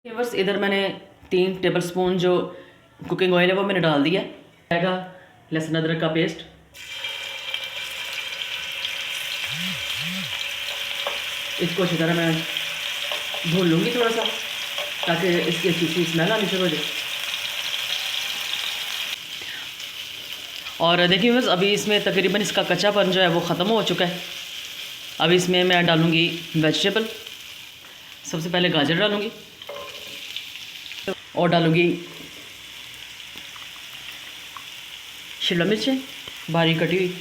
बस इधर मैंने 3 टेबल स्पून जो कुकिंग ऑयल है वो मैंने डाल दिया। आएगा लहसुन अदरक का पेस्ट, इसको अच्छी तरह मैं भून लूँगी थोड़ा सा, ताकि इसकी अच्छी सी स्मेल आनी शुरू हो जाए। और देखिए बस अभी इसमें तकरीबन इसका कच्चापन जो है वो ख़त्म हो चुका है। अब इसमें मैं डालूँगी वेजिटेबल। सबसे पहले गाजर डालूँगी और डालूँगी शिमला मिर्चें बारीक कटी हुई,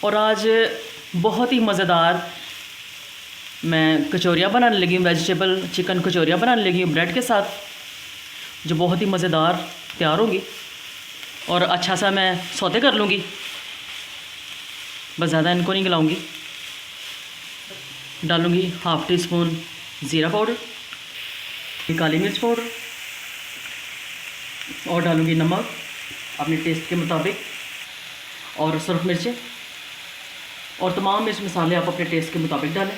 और आज बहुत ही मज़ेदार मैं कचौरियाँ बनाने लगी हूँ, वेजिटेबल चिकन कचौरियाँ बनाने लगी हूँ ब्रेड के साथ, जो बहुत ही मज़ेदार तैयार होंगी। और अच्छा सा मैं सौते कर लूँगी, बस ज़्यादा इनको नहीं गलाऊँगी। डालूँगी हाफ़ टी स्पून ज़ीरा पाउडर, काली मिर्च पाउडर, और डालूँगी नमक अपने टेस्ट के मुताबिक, और सुरख मिर्चें, और तमाम मिर्च मसाले आप अपने टेस्ट के मुताबिक डालें।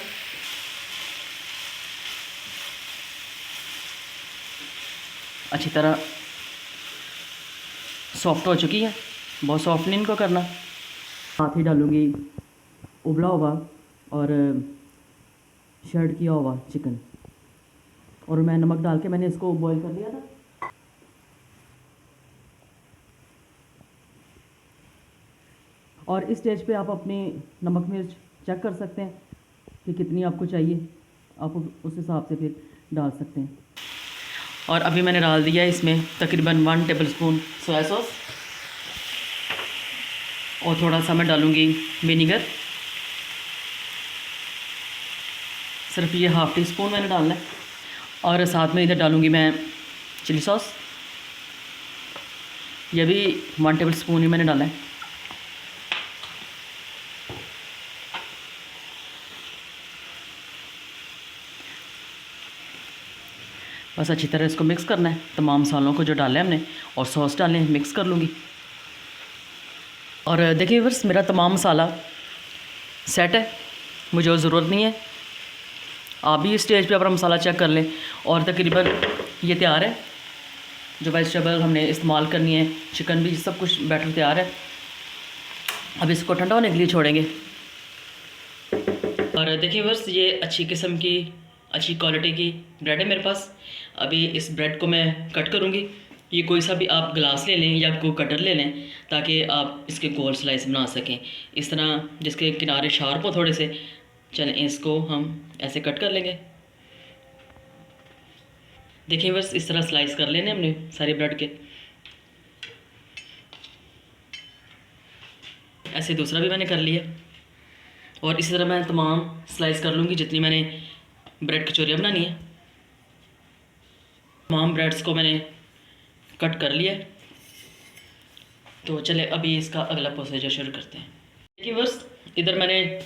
अच्छी तरह सॉफ्ट हो चुकी है, बहुत सॉफ्ट नहीं इनको करना। साथ ही डालूँगी उबला हुआ और शर्ड किया हुआ चिकन, और मैं नमक डाल के मैंने इसको बॉईल कर लिया था। और इस स्टेज पे आप अपनी नमक मिर्च चेक कर सकते हैं कि कितनी आपको चाहिए, आप उस हिसाब से फिर डाल सकते हैं। और अभी मैंने डाल दिया इसमें तकरीबन 1 टेबल स्पून सोया सॉस, और थोड़ा सा मैं डालूँगी विनीगर, सिर्फ ये हाफ़ टी स्पून मैंने डालना है। और साथ में इधर डालूँगी मैं चिली सॉस, ये भी 1 टेबल स्पून ही मैंने डाला है। बस अच्छी तरह इसको मिक्स करना है, तमाम मसालों को जो डाले हमने और सॉस डालें, मिक्स कर लूँगी। और देखिए बस मेरा तमाम मसाला सेट है, मुझे और ज़रूरत नहीं है। आप भी इस स्टेज पे अपना मसाला चेक कर लें, और तकरीबन ये तैयार है। जो वेजिटेबल हमने इस्तेमाल करनी है, चिकन भी, सब कुछ बैटर तैयार है। अब इसको ठंडा होने के लिए छोड़ेंगे। और देखिए बस ये अच्छी किस्म की, अच्छी क्वालिटी की ब्रेड है मेरे पास। अभी इस ब्रेड को मैं कट करूँगी। ये कोई सा भी आप ग्लास ले लें या कोई कटर ले लें, ताकि आप इसके गोल स्लाइस बना सकें। इस तरह जिसके किनारे शार्प हो थोड़े से, चलें इसको हम ऐसे कट कर लेंगे। देखिए बस इस तरह स्लाइस कर लेने हमने सारी ब्रेड के। ऐसे दूसरा भी मैंने कर लिया, और इसी तरह मैं तमाम स्लाइस कर लूँगी जितनी मैंने ब्रेड कचौरियाँ बनानी है। तमाम ब्रेड्स को मैंने कट कर लिया। तो चले अभी इसका अगला प्रोसीजर शुरू करते हैं। देखिए बस इधर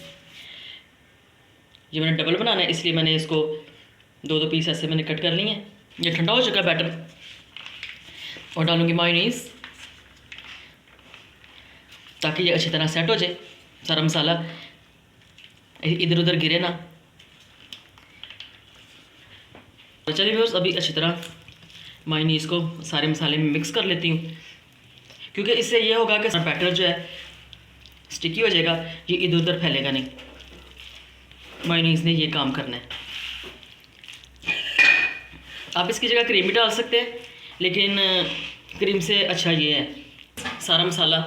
ये मैंने डबल बनाना है, इसलिए मैंने इसको 2-2 पीस ऐसे मैंने कट कर लिए हैं। ये ठंडा हो चुका है बैटर, और डालूँगी मायोनीज़, ताकि ये अच्छी तरह सेट हो जाए, सारा मसाला इधर उधर गिरे ना। तो चलिए बस अभी अच्छी तरह मायोनीज़ को सारे मसाले में मिक्स कर लेती हूँ, क्योंकि इससे ये होगा कि बैटर जो है स्टिकी हो जाएगा, ये इधर उधर फैलेगा नहीं। मायोनीज़ ने ये काम करना है। आप इसकी जगह क्रीम भी डाल सकते हैं, लेकिन क्रीम से अच्छा ये है। सारा मसाला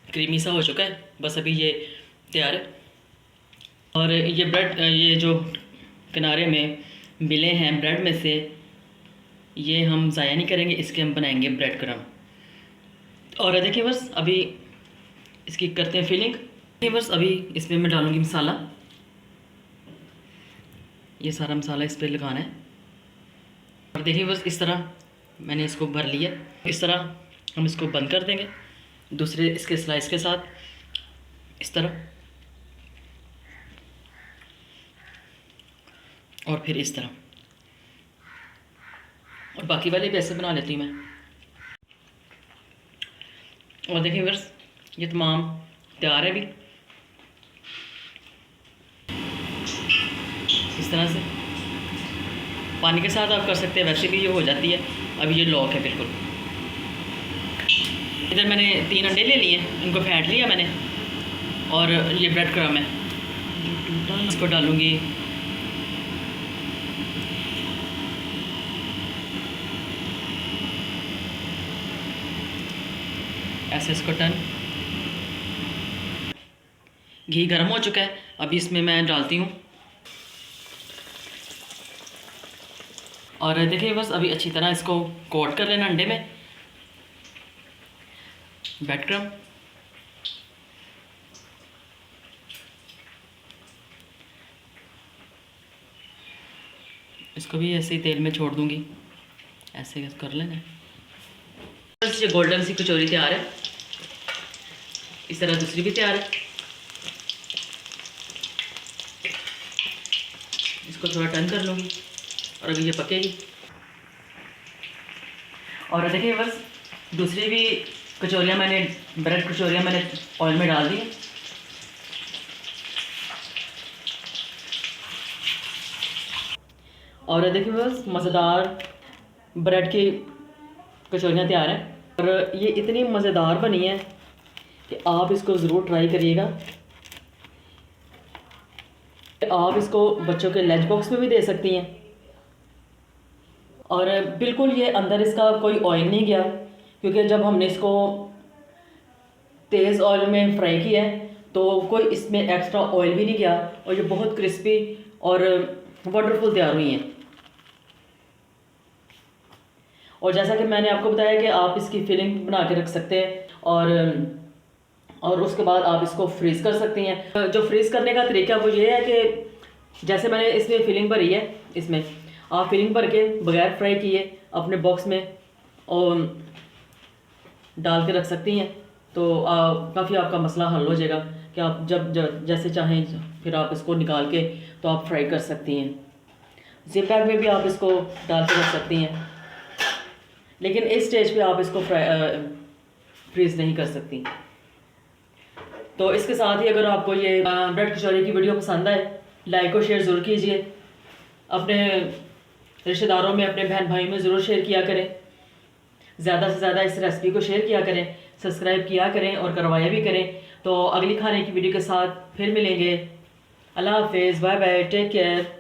क्रीमी सा हो चुका है, बस अभी ये तैयार है। और ये ब्रेड, ये जो किनारे में मिले हैं ब्रेड में से, ये हम ज़ाया नहीं करेंगे, इसके हम बनाएंगे ब्रेड क्रम। और देखिए बस अभी इसकी करते हैं फिलिंग। देखिए बस अभी इसमें मैं डालूँगी मसाला, ये सारा मसाला इस पर लगाना है। और देखिए बस इस तरह मैंने इसको भर लिया। इस तरह हम इसको बंद कर देंगे दूसरे इसके स्लाइस के साथ, इस तरह, और फिर इस तरह, और बाकी वाले भी ऐसे बना लेती हूँ मैं। और देखिए व्यूअर्स ये तमाम तैयार है अभी। इस तरह से पानी के साथ आप कर सकते हैं, वैसे भी ये हो जाती है। अभी ये लॉक है बिल्कुल। इधर मैंने 3 अंडे ले लिए, इनको फेंट लिया मैंने, और ये ब्रेड क्रम्ब है, इसको डालूँगी। ऐसे इसको टर्न। घी गर्म हो चुका है, अभी इसमें मैं डालती हूँ। और देखिए बस अभी अच्छी तरह इसको कोट कर लेना अंडे में, ब्रेड क्रम्ब। इसको भी ऐसे ही तेल में छोड़ दूँगी, ऐसे कर लेना। बस ये गोल्डन सी कचौरी तैयार है। इस तरह दूसरी भी तैयार है। इसको थोड़ा टर्न कर लूँगी और अभी ये पकेगी। और देखिए बस दूसरी भी कचौरियाँ मैंने, ब्रेड कचौरियाँ मैंने ऑयल में डाल दी। और देखिए बस मज़ेदार ब्रेड की कचौरियाँ तैयार हैं। और ये इतनी मज़ेदार बनी है कि आप इसको ज़रूर ट्राई करिएगा। आप इसको बच्चों के लंच बॉक्स में भी दे सकती हैं। और बिल्कुल ये अंदर इसका कोई ऑयल नहीं गया, क्योंकि जब हमने इसको तेज़ ऑयल में फ्राई किया है तो कोई इसमें एक्स्ट्रा ऑयल भी नहीं गया, और ये बहुत क्रिस्पी और वंडरफुल तैयार हुई हैं। और जैसा कि मैंने आपको बताया कि आप इसकी फिलिंग बना के रख सकते हैं, और उसके बाद आप इसको फ्रीज़ कर सकती हैं। जो फ्रीज़ करने का तरीका वो ये है कि जैसे मैंने इसमें फिलिंग भरी है, इसमें आप फिलिंग भर के बगैर फ्राई किए अपने बॉक्स में और डाल के रख सकती हैं, तो काफ़ी आपका मसला हल हो जाएगा कि आप जब जैसे चाहें फिर आप इसको निकाल के तो आप फ्राई कर सकती हैं। जिप बैग में भी आप इसको डाल के रख सकती हैं, लेकिन इस स्टेज पे आप इसको फ्रीज़ नहीं कर सकती। तो इसके साथ ही अगर आपको ये ब्रेड कचौरी की वीडियो पसंद आए, लाइक और शेयर ज़रूर कीजिए। अपने रिश्तेदारों में, अपने बहन भाई में ज़रूर शेयर किया करें। ज़्यादा से ज़्यादा इस रेसिपी को शेयर किया करें, सब्सक्राइब किया करें और करवाया भी करें। तो अगली खाने की वीडियो के साथ फिर मिलेंगे। अल्लाह हाफिज़, बाय बाय, टेक केयर।